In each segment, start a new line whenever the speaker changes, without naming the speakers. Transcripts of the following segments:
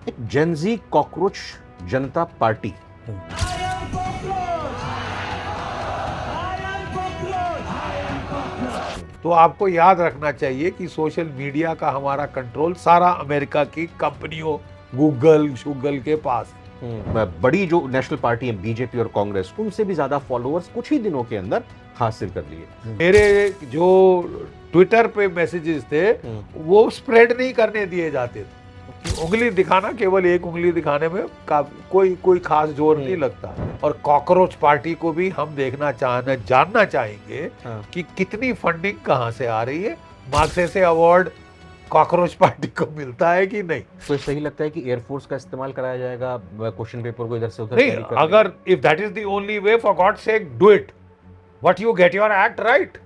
एक Gen Z cockroach जनता party.
तो आपको याद रखना चाहिए कि सोशल मीडिया का हमारा कंट्रोल सारा अमेरिका की कंपनियों गूगल के पास है।
बड़ी जो नेशनल पार्टी है बीजेपी और कांग्रेस, उनसे भी ज्यादा फॉलोअर्स कुछ ही दिनों के अंदर हासिल कर लिए।
मेरे जो ट्विटर पे मैसेजेस थे वो स्प्रेड नहीं करने दिए जाते थे। उंगली दिखाना, केवल एक उंगली दिखाने में कोई खास जोर नहीं लगता। और कॉकरोच पार्टी को भी हम जानना चाहेंगे कि कितनी फंडिंग कहाँ से आ रही है। मार्क्सेसे अवार्ड कॉकरोच पार्टी को मिलता है कि नहीं?
तो सही लगता है कि एयरफोर्स का इस्तेमाल कराया जाएगा क्वेश्चन पेपर को इधर से उधर
नहीं,
कैरी करने
अगर if that is the only way, for God sake do it, what you get your act right.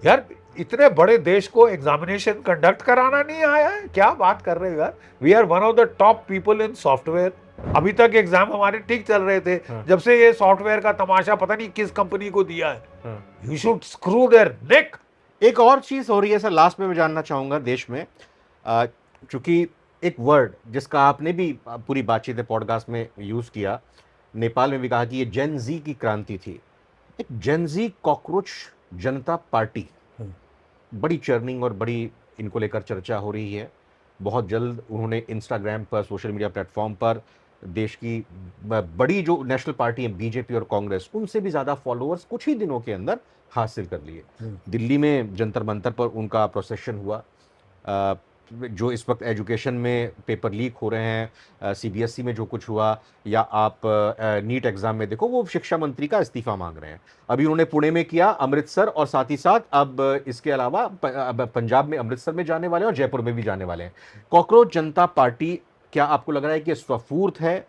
यार, इतने बड़े देश को एग्जामिनेशन कंडक्ट कराना नहीं आया है? क्या बात कर रहे हो यार। We are one of the top people in software. अभी तक एग्जाम हमारे ठीक चल रहे थे। जब से ये सॉफ्टवेयर का तमाशा पता नहीं किस कंपनी को दिया है, you should screw their neck.
एक और चीज हो रही है सर, लास्ट में मैं जानना चाहूंगा देश में, चूंकि एक वर्ड जिसका आपने भी पूरी बातचीत पॉडकास्ट में यूज किया, नेपाल में भी कहा कि ये जेन जी की क्रांति थी। एक जेन जी कॉकरोच जनता पार्टी, बड़ी चर्निंग और बड़ी इनको लेकर चर्चा हो रही है। बहुत जल्द उन्होंने इंस्टाग्राम पर, सोशल मीडिया प्लेटफॉर्म पर देश की बड़ी जो नेशनल पार्टी है बीजेपी और कांग्रेस, उनसे भी ज्यादा फॉलोअर्स कुछ ही दिनों के अंदर हासिल कर लिए। दिल्ली में जंतर मंतर पर उनका प्रोसेशन हुआ। जो इस वक्त एजुकेशन में पेपर लीक हो रहे हैं, सीबीएसई में जो कुछ हुआ, या आप नीट एग्जाम में देखो, वो शिक्षा मंत्री का इस्तीफा मांग रहे हैं। अभी उन्होंने पुणे में किया, अमृतसर, और साथ ही साथ अब इसके अलावा अब पंजाब में अमृतसर में जाने वाले हैं और जयपुर में भी जाने वाले हैं। कॉकरोच जनता पार्टी, क्या आपको लग रहा है कि स्वफूर्त है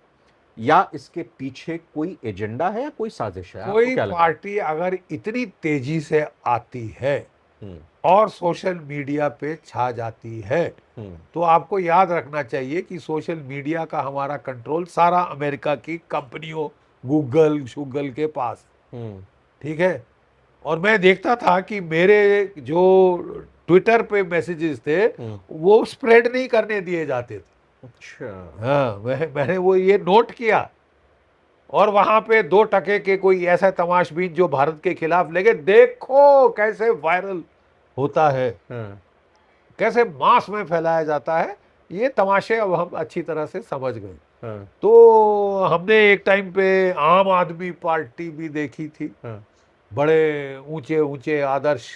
या इसके पीछे कोई एजेंडा है या कोई साजिश है? आपको
कोई
क्या लगता है?
पार्टी अगर इतनी तेजी से आती है और सोशल मीडिया पे छा जाती है, तो आपको याद रखना चाहिए कि सोशल मीडिया का हमारा कंट्रोल सारा अमेरिका की कंपनियों गूगल के पास है। ठीक है। और मैं देखता था कि मेरे जो ट्विटर पे मैसेजेस थे वो स्प्रेड नहीं करने दिए जाते थे।
अच्छा।
हाँ, मैंने वो ये नोट किया। और वहां पे 2 टके के कोई ऐसा तमाशबीन जो भारत के खिलाफ लगे, देखो कैसे वायरल होता है, कैसे मास में फैलाया जाता है। ये तमाशे अब हम अच्छी तरह से समझ गए। तो हमने एक टाइम पे आम आदमी पार्टी भी देखी थी, बड़े ऊंचे ऊंचे आदर्श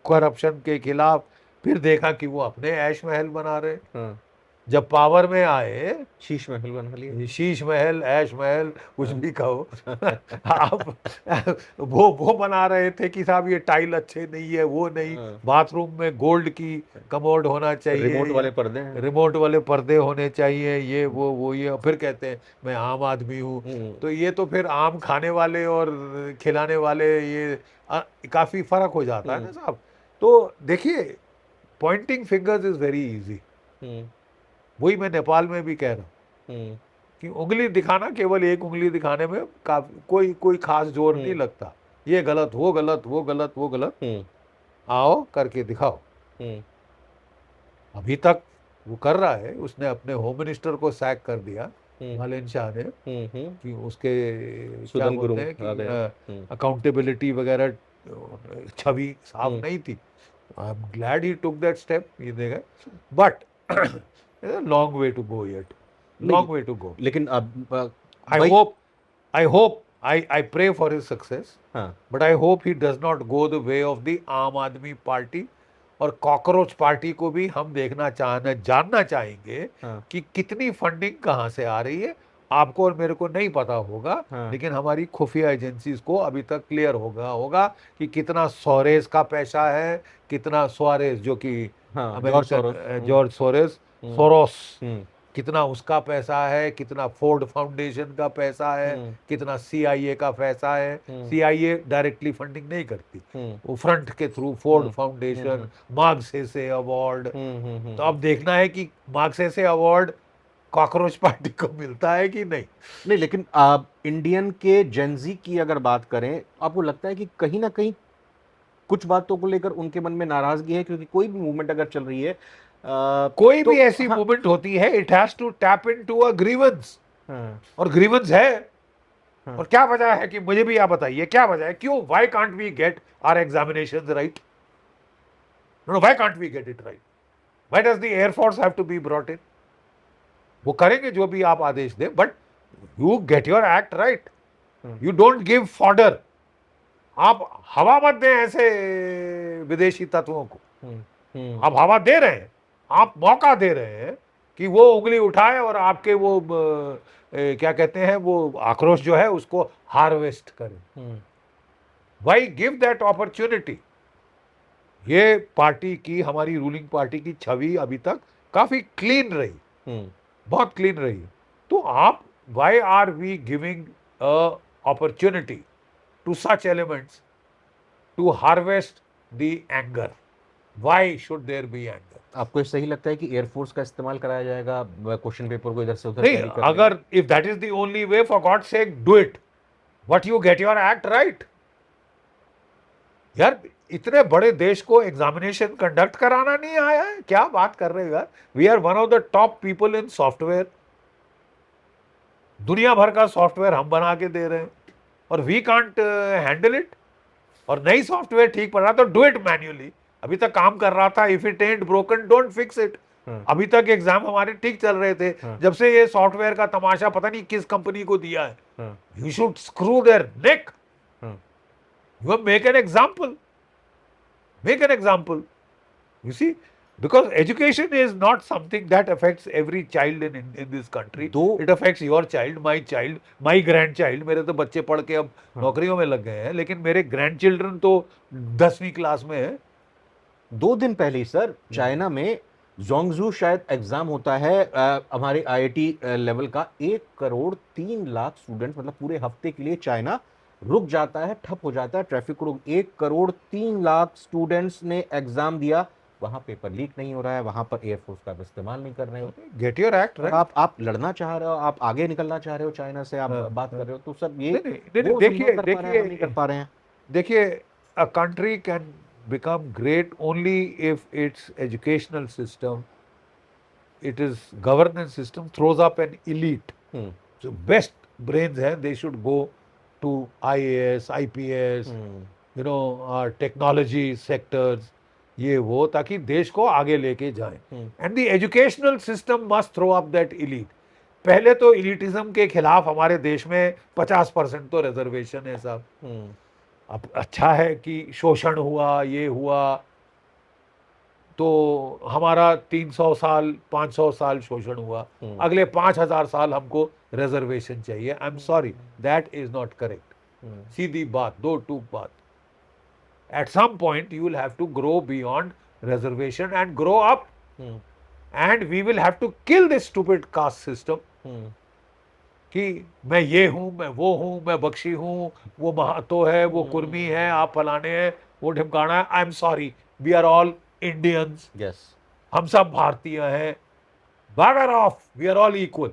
करप्शन के खिलाफ। फिर देखा कि वो अपने ऐश महल बना रहे। जब पावर में आए,
शीश महल बना लिया।
शीश महल, ऐश महल, कुछ भी कहो। आप वो बना रहे थे कि साहब ये टाइल अच्छे नहीं है, वो नहीं, बाथरूम में गोल्ड की कमोड होना चाहिए,
रिमोट वाले पर्दे हैं,
रिमोट वाले पर्दे होने चाहिए, ये वो ये। फिर कहते हैं मैं आम आदमी हूँ। तो ये तो फिर आम खाने वाले और खिलाने वाले, ये काफी फर्क हो जाता है ना साहब। तो देखिए, Poynting fingers is very easy. वही मैं नेपाल में भी कह रहा हूँ कि उंगली दिखाना, केवल एक उंगली दिखाने में कोई खास जोर नहीं लगता। ये गलत, वो गलत, वो गलत, वो गलत, आओ करके दिखाओ। अभी तक वो कर रहा है। उसने अपने होम मिनिस्टर को सैक कर दिया, मालेन शाह ने, कि उसके क्या बोलते हैं कि अकाउंटेबिलिटी वगैरह छवि साफ नहीं थी। I am glad he took that step. ये देगा, but long way to go yet, long way to go.
लेकिन अब
I pray for his success, but I hope he does not go the way of the आम आदमी party. और cockroach party को भी हम जानना चाहेंगे कि कितनी फंडिंग कहाँ से आ रही है। आपको और मेरे को नहीं पता होगा, लेकिन हमारी खुफिया एजेंसीज को अभी तक क्लियर होगा कि कितना सोरेस का पैसा है, कितना सोरेस, जो कि जॉर्ज सोरोस, कितना उसका पैसा है, कितना फोर्ड फाउंडेशन का पैसा है, कितना सीआईए का पैसा है। सीआईए डायरेक्टली फंडिंग नहीं करती, वो फ्रंट के थ्रू फोर्ड फाउंडेशन, मार्क्सेसे अवार्ड। तो अब देखना है कि मार्क्सेसे अवार्ड कॉकरोच पार्टी को मिलता है कि नहीं।
लेकिन आप इंडियन के जेनजी की अगर बात करें, आपको लगता है कि कहीं ना कहीं कुछ बातों को लेकर उनके मन में नाराजगी है? क्योंकि कोई भी मूवमेंट अगर चल रही है,
कोई
तो
भी ऐसी
हाँ,
मूवमेंट होती है, it has to tap into a grievance,
हाँ,
और ग्रीवेंस है।
हाँ,
और क्या वजह है कि मुझे भी आप बताइए क्या वजह है, क्यों, why can't we get our examinations right? No, why can't we get it right? Why does the air force have to be brought in? वो करेंगे जो भी आप आदेश दें, but you get your act right, you don't give fodder. आप हवा मत दें ऐसे विदेशी तत्वों को, आप हवा दे रहे हैं, आप मौका दे रहे हैं कि वो उंगली उठाए और आपके वो क्या कहते हैं, वो आक्रोश जो है उसको हार्वेस्ट करें। Why give that opportunity? ये पार्टी की, हमारी रूलिंग पार्टी की छवि अभी तक काफी क्लीन रही, बहुत क्लीन रही। तो आप, why are we giving a opportunity to such elements to harvest the anger? Why should there be anger?
आपको सही लगता है कि एयरफोर्स का इस्तेमाल कराया जाएगा क्वेश्चन पेपर को इधर से उधर
नहीं,
कैरी करने में?
अगर if that is the only way, for God sake do it, but you get your act right. यार, इतने बड़े देश को एग्जामिनेशन कंडक्ट कराना नहीं आया है, क्या बात कर रहे हो यार? We are one of the top people in software, दुनिया भर का सॉफ्टवेयर हम बना के दे रहे हैं, और वी कांट हैंडल इट। और नई सॉफ्टवेयर ठीक पड़ रहा तो डू इट मैन्युअली। अभी तक काम कर रहा था, if it ant broken don't fix it. अभी तक एग्जाम हमारे ठीक चल रहे थे, जब से ये सॉफ्टवेयर का तमाशा पता नहीं किस कंपनी को दिया है, you should screw their neck, you make an example, make an example, you see, because education is not something that affects every child in this country. It affects your child, my grandchild. मेरे तो बच्चे पढ़ के अब नौकरियों में लग गए हैं, लेकिन मेरे ग्रैंडचिल्ड्रन तो 10वीं क्लास में है।
2 दिन पहले ही सर चाइना में जोंगजू शायद एग्जाम होता है हमारे आईआईटी लेवल का, 1 करोड़ 3 लाख स्टूडेंट्स, मतलब पूरे हफ्ते के लिए चाइना रुक जाता है, ठप हो जाता है, ट्रैफिक रुक, 1 करोड़ 3 लाख स्टूडेंट्स ने एग्जाम दिया, वहां पेपर लीक नहीं हो रहा है, वहां पर एयरफोर्स का इस्तेमाल नहीं कर रहे हो।
Gate your act right.
आप लड़ना चाह रहे हो, आप आगे निकलना चाह रहे हो चाइना से, आप बात कर रहे हो, तो सब ये
देखिए
कर पा रहे हैं।
देखिए, a country can become great only if its educational system, it is governance system throws up an elite. So best brains हैं, they should go to IAS, IPS, technology sectors, ये वो, ताकि देश को आगे लेके जाएं। And the educational system must throw up that elite. पहले तो इलिटिज्म के खिलाफ हमारे देश में 50% तो रिजर्वेशन है साहब। अब अच्छा है कि शोषण हुआ, ये हुआ, तो हमारा 300 साल 500 साल शोषण हुआ, अगले 5000 साल हमको रिजर्वेशन चाहिए। I am sorry, that is not correct. सीधी बात, दो टूक बात। At some point you will have to grow beyond reservation and grow up, and we will have to kill this stupid caste system कि मैं ये हूं, मैं वो हूं, मैं बख्शी हूं, वो महातो है, वो कुर्मी है, आप फलाने हैं, वो ढिमकाना है। I am sorry, we are all Indians, हम सब भारतीय हैं, bugger off, we are all equal.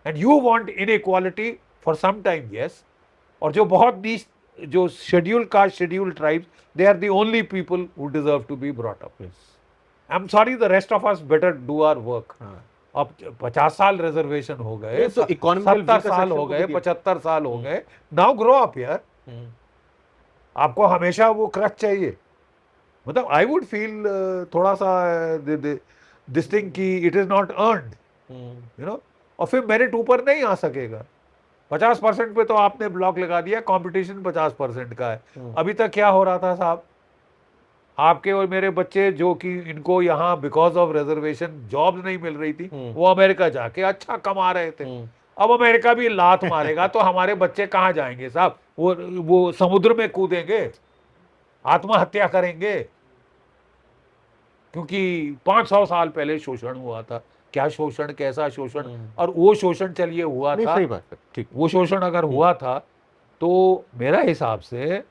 And you want inequality for some time, yes. और जो बहुत नीच, जो schedule caste, schedule tribes, they are the only people who deserve to be brought up. I am sorry, the rest of us better do our work. अब 50 साल reservation हो गए, 70 साल हो गए, 75 साल हो गए, नाउ ग्रो अप यार। आपको हमेशा वो क्रच चाहिए? मतलब आई वुड फील थोड़ा सा दिस थिंग कि इट इज नॉट अर्नड, और फिर मेरिट ऊपर नहीं आ सकेगा। 50% पे तो आपने ब्लॉक लगा दिया, कंपटीशन 50% का है। अभी तक क्या हो रहा था साहब, आपके और मेरे बच्चे जो कि इनको यहाँ बिकॉज ऑफ रिजर्वेशन जॉब नहीं मिल रही थी, वो अमेरिका जाके अच्छा कमा रहे थे। अब अमेरिका भी लात मारेगा तो हमारे बच्चे कहाँ जाएंगे साहब? वो समुद्र में कूदेंगे, आत्महत्या करेंगे, क्योंकि 500 साल पहले शोषण हुआ था। क्या शोषण, कैसा शोषण? और वो शोषण चलिए हुआ था,
सही बात है, ठीक।
वो शोषण अगर हुआ था तो मेरा हिसाब से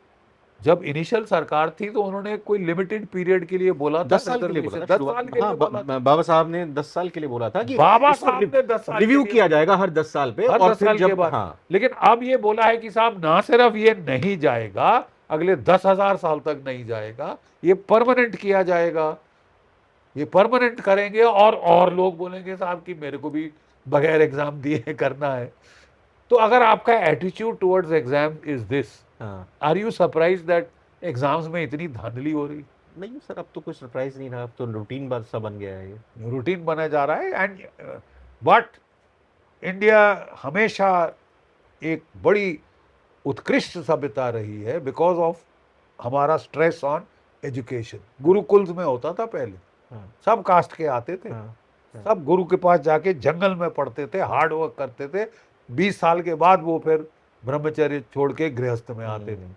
जब इनिशियल सरकार थी तो उन्होंने कोई लिमिटेड पीरियड के लिए बोला था,
10 साल के लिए बोला था, 10 साल के लिए बोला था। बाबा साहब ने 10 साल के लिए बोला था कि
बाबा साहब ने 10 साल
रिव्यू किया जाएगा हर 10 साल पे,
और 10 साल के बाद। लेकिन अब ये बोला है कि साहब ना सिर्फ ये नहीं जाएगा, अगले 10,000 साल तक नहीं जाएगा, ये परमानेंट किया जाएगा। ये परमानेंट करेंगे और लोग बोलेंगे साहब कि मेरे को भी बगैर एग्जाम दिए करना है। तो अगर आपका attitude towards exam is this, are you surprise that exams में इतनी धांधली हो रही?
नहीं सर, अब तो कोई सरप्राइज नहीं रहा, अब तो रूटीन बात सा बन गया है, ये
रूटीन बना जा रहा है। एंड बट इंडिया हमेशा एक बड़ी उत्कृष्ट सभ्यता रही है बिकॉज ऑफ हमारा स्ट्रेस ऑन एजुकेशन। गुरुकुल्स में होता था पहले, सब कास्ट के आते थे, सब गुरु के पास जाके जंगल में पढ़ते थे, हार्ड वर्क करते थे, 20 साल के बाद वो फिर ब्रह्मचर्य छोड़ के गृहस्थ में आते थे,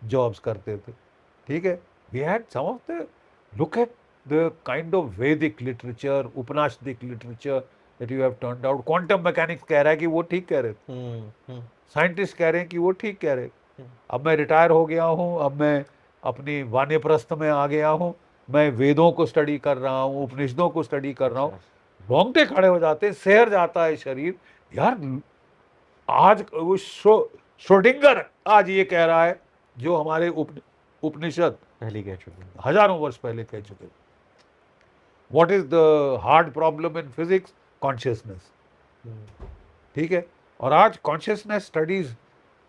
जॉब्स करते थे। ठीक है, we had some of the, look at the kind of Vedic literature, Upanishadic literature that you have turned out. Quantum mechanics कह रहा है कि वो ठीक कह रहे थे, साइंटिस्ट कह रहे हैं कि वो ठीक कह रहे। अब मैं रिटायर हो गया हूँ, अब मैं अपनी वानप्रस्थ में आ गया हूँ, मैं वेदों को स्टडी कर रहा हूँ, उपनिषदों को स्टडी कर रहा हूँ, रोंगटे खड़े हो जाते, शहर जाता है शरीर। यार आज वो श्रोडिंगर आज ये कह रहा है जो हमारे उपनिषद
पहले कह चुके,
हजारों वर्ष पहले कह चुके। What is the hard problem in physics? Consciousness. ठीक है, और आज कॉन्शियसनेस स्टडीज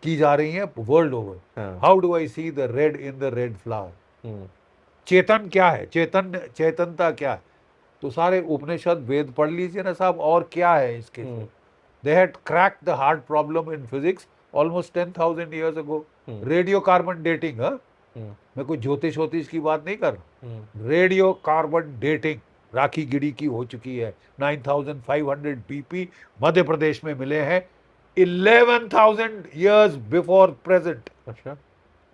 की जा रही हैं world over. How do I see the red in the red flower? चेतन क्या है, चेतनता क्या है? तो सारे उपनिषद वेद पढ़ लीजिए ना साहब, और क्या है इसके? They had cracked the hard problem in physics almost 10,000 years ago। Radio carbon dating, मैं कोई ज्योतिष वोतिष की बात नहीं कर रहा, रेडियो कार्बन डेटिंग राखी गिड़ी की हो चुकी है। 9,500 BP मध्य प्रदेश में मिले हैं 11,000 years बिफोर प्रेजेंट।
अच्छा,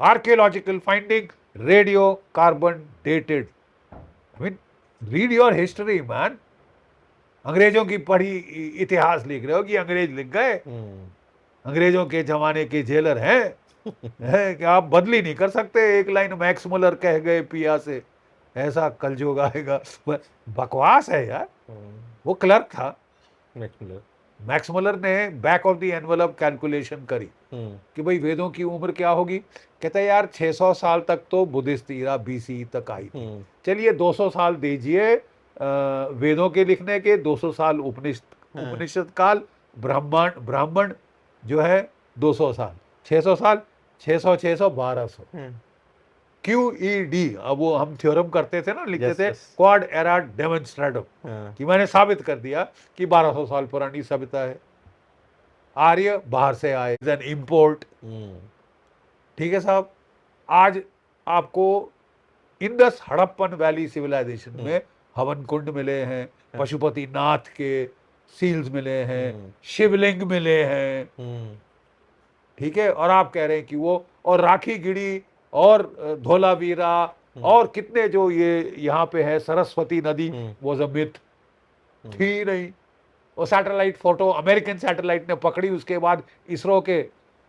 archaeological finding, radio carbon dated. I mean read your history man. अंग्रेजों की पढ़ी इतिहास लिख रहे हो कि अंग्रेज लिख गए? अंग्रेजों के जमाने के जेलर हैं है कि आप बदली नहीं कर सकते। एक लाइन मैक्स मुलर कह गए पिया से, ऐसा कलयुग आएगा। बकवास है यार। वो क्लर्क था, मैक्स मुलर ने back of the envelope calculation करी कि भाई वेदों की उम्र क्या होगी। कहता है यार 600 साल तक तो बुद्धिस्ट ईरा BC तक आई थी, चलिए 200 साल दीजिए वेदों के लिखने के, 200 साल उपनिषद काल, ब्राह्मण जो है 200 साल, 600 साल, 600 600 1200 QED। अब वो हम थ्योरम करते थे ना, लिखते थे क्वाड एराट डेमोन्स्ट्रेटम, कि मैंने साबित कर दिया कि 1200 साल पुरानी सभ्यता है। आर्य बाहर से आए, देन इंपोर्ट। ठीक है साहब, आज आपको इंडस हड़प्पन वैली सिविलाइजेशन में हवन कुंड मिले हैं, पशुपति नाथ के सील्स मिले हैं, शिवलिंग मिले हैं। ठीक है, और आप कह रहे हैं कि वो, और राखी गिड़ी और धोलावीरा और कितने जो ये यहाँ पे है, सरस्वती नदी, वो मिथ थी नहीं। वो सैटेलाइट फोटो अमेरिकन सैटेलाइट ने पकड़ी, उसके बाद इसरो के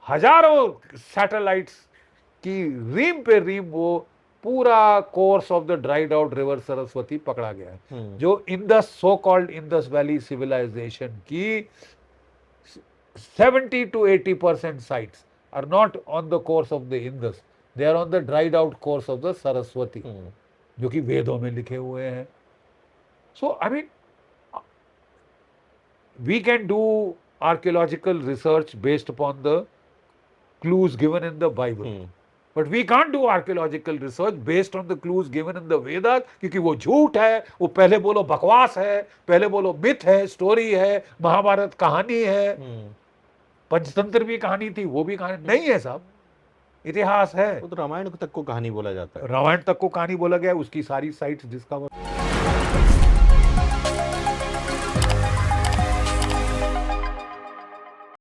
हजारों सैटेलाइट्स की रीम पे रीम वो पूरा course of the dried out river Saraswati पकड़ा गया है। जो Indus, so called Indus valley civilization की 70 to 80% sites are not on the course of the Indus, they are on the dried out course of the Saraswati, जो कि वेदों में लिखे हुए हैं। So I mean, we can do archaeological research based upon the clues given in the Bible, but we can't do archaeological research based on the clues given in the Vedas, क्योंकि वो झूठ है। वो पहले बोलो बकवास है, पहले बोलो मिथ है, स्टोरी है, महाभारत कहानी है, पंचतंत्र भी कहानी थी, वो भी कहानी नहीं है साहब, इतिहास है।
वो तो रामायण तक को कहानी बोला जाता है,
रामायण तक को कहानी बोला गया, उसकी सारी साइट्स डिस्कवर